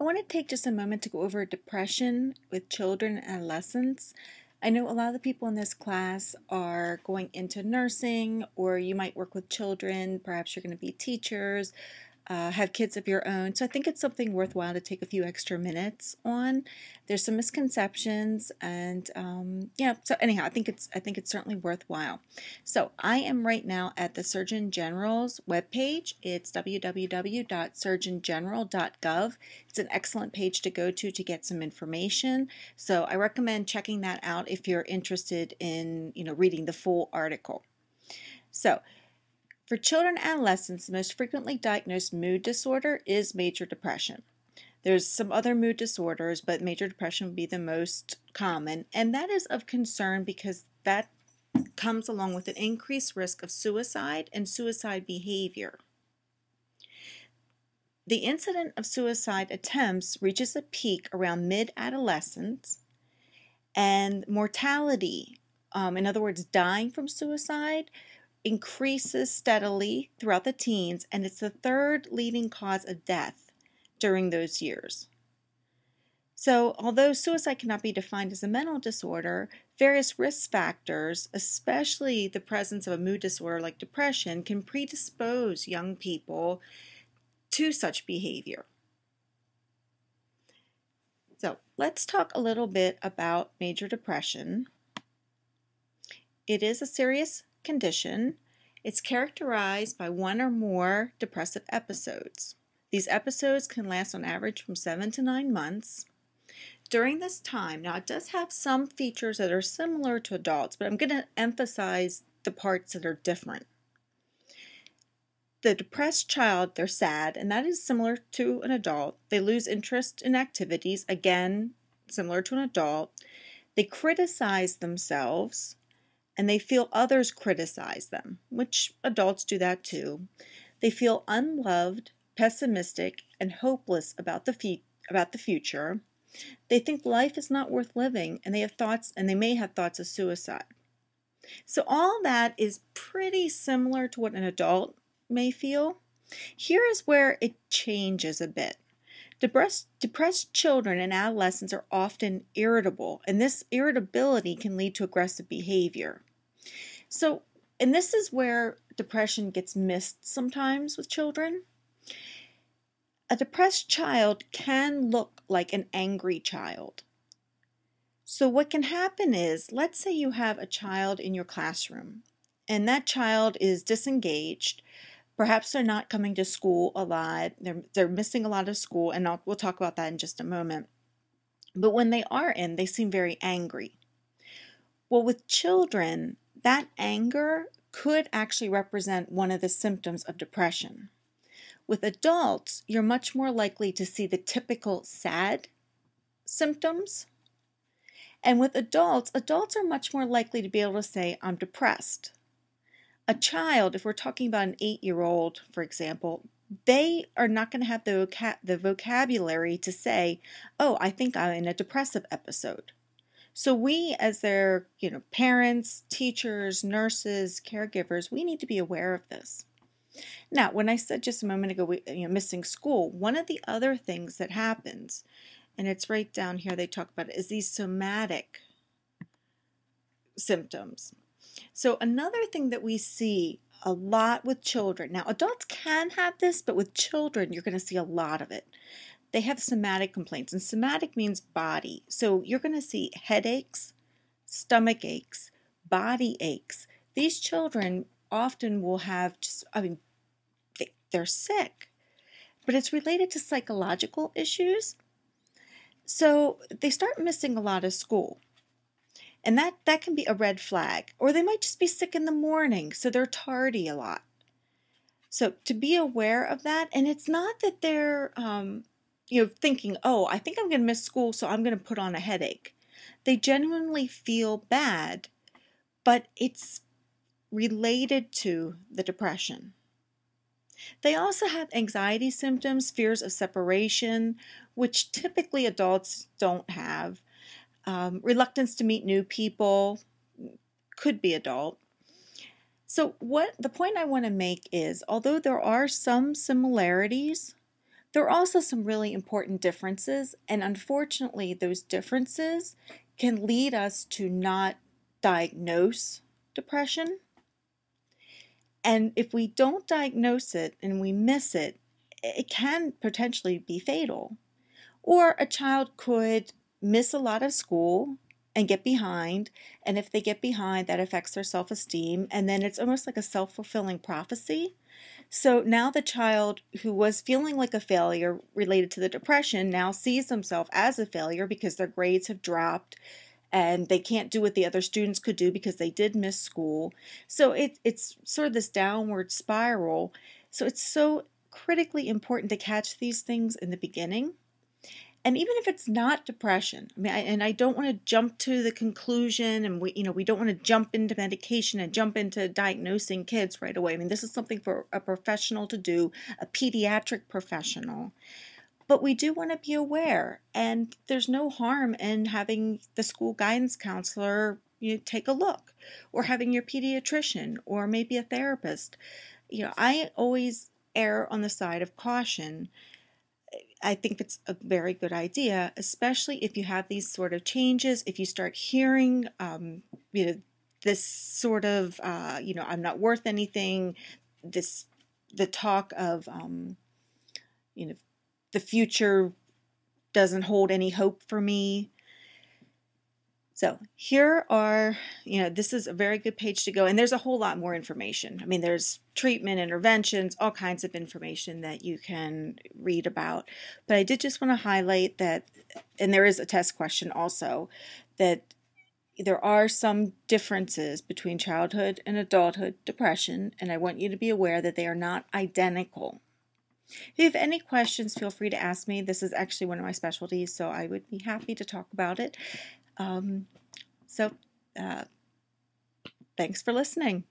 I want to take just a moment to go over depression with children and adolescents. I know a lot of the people in this class are going into nursing, or you might work with children. Perhaps you're going to be teachers, have kids of your own. So I think it's something worthwhile to take a few extra minutes on. There's some misconceptions, and yeah. So anyhow, I think it's certainly worthwhile. So I am right now at the Surgeon General's webpage. It's www.surgeongeneral.gov. It's an excellent page to go to get some information. So I recommend checking that out if you're interested in reading the full article. So for children and adolescents, the most frequently diagnosed mood disorder is major depression. There's some other mood disorders, but major depression would be the most common, and that is of concern because that comes along with an increased risk of suicide and suicide behavior. The incidence of suicide attempts reaches a peak around mid-adolescence, and mortality, in other words, dying from suicide, increases steadily throughout the teens, and it's the third leading cause of death during those years. So, although suicide cannot be defined as a mental disorder, various risk factors, especially the presence of a mood disorder like depression, can predispose young people to such behavior. So, let's talk a little bit about major depression. It is a serious condition. It's characterized by one or more depressive episodes. These episodes can last on average from 7 to 9 months. During this time, now it does have some features that are similar to adults, but I'm going to emphasize the parts that are different. The depressed child, they're sad, and that is similar to an adult. They lose interest in activities, again, similar to an adult. They criticize themselves, and they feel others criticize them, which adults do that too. They feel unloved, pessimistic, and hopeless about the future. They think life is not worth living, and they may have thoughts of suicide. So all that is pretty similar to what an adult may feel. Here is where it changes a bit. Depressed children and adolescents are often irritable, and this irritability can lead to aggressive behavior. So, and this is where depression gets missed sometimes with children. A depressed child can look like an angry child. So what can happen is, let's say you have a child in your classroom, and that child is disengaged. Perhaps they're not coming to school a lot. They're missing a lot of school, and we'll talk about that in just a moment. But when they are in, they seem very angry. Well, with children, that anger could actually represent one of the symptoms of depression. With adults, you're much more likely to see the typical sad symptoms. And with adults are much more likely to be able to say, I'm depressed. A child, if we're talking about an 8-year-old, for example, they are not going to have the vocabulary to say, oh, I think I'm in a depressive episode. So we, as their parents, teachers, nurses, caregivers, we need to be aware of this. Now, when I said just a moment ago, missing school, one of the other things that happens, and it's right down here, they talk about it, is these somatic symptoms. So another thing that we see a lot with children, now adults can have this, but with children, you're going to see a lot of it. They have somatic complaints, and somatic means body. So you're going to see headaches, stomach aches, body aches. These children often will have they're sick, but it's related to psychological issues. So they start missing a lot of school. And that can be a red flag. Or they might just be sick in the morning, so they're tardy a lot. So to be aware of that, and it's not that they're thinking, oh, I think I'm going to miss school, so I'm going to put on a headache. They genuinely feel bad, but it's related to the depression. They also have anxiety symptoms, fears of separation, which typically adults don't have. Reluctance to meet new people, could be adult. So the point I want to make is, although there are some similarities, There are also some really important differences, and unfortunately, those differences can lead us to not diagnose depression. And if we don't diagnose it and we miss it, it can potentially be fatal. Or a child could miss a lot of school and get behind. And if they get behind, that affects their self esteem. And then it's almost like a self fulfilling prophecy. So now the child who was feeling like a failure related to the depression now sees themselves as a failure because their grades have dropped and they can't do what the other students could do because they did miss school. So it's sort of this downward spiral. So it's so critically important to catch these things in the beginning. And even if it's not depression, I mean, I don't want to jump to the conclusion, and we don't want to jump into medication and jump into diagnosing kids right away. I mean, this is something for a professional to do, a pediatric professional. But we do want to be aware, and there's no harm in having the school guidance counselor take a look, or having your pediatrician, or maybe a therapist. I always err on the side of caution. I think it's a very good idea, especially if you have these sort of changes. If you start hearing, this sort of, I'm not worth anything. The talk of, you know, the future doesn't hold any hope for me. So here are, this is a very good page to go. And there's a whole lot more information. I mean, there's treatment, interventions, all kinds of information that you can read about. But I did just want to highlight that, and there is a test question also, that there are some differences between childhood and adulthood depression. And I want you to be aware that they are not identical. If you have any questions, feel free to ask me. This is actually one of my specialties, so I would be happy to talk about it. So, thanks for listening.